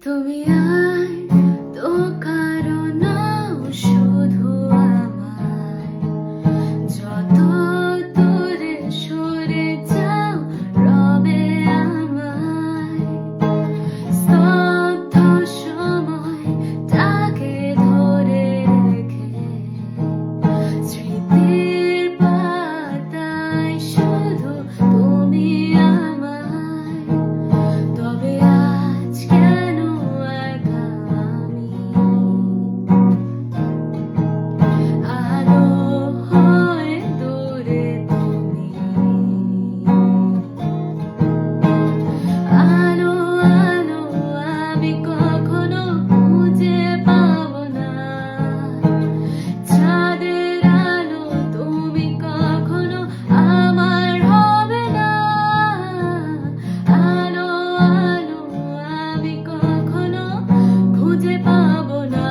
তুমি আর তো কারো নাও, শুধু আমার। যত দূরে সরে যাও, রবে আমায় স্তব্ধ সময়টাকে ধরে রেখে। স্মৃতির পাতায় শুধু তুমি আমায়। তবে আজ কেন একা আমি? আলো হয়ে দূরে তুমি, আলো আলো আমি কখনো খুঁজে পাবো না। চাঁদের আলো তুমি কখনো আমার হবে না। আলো আলো আমি কখনো খুঁজে পাবো না।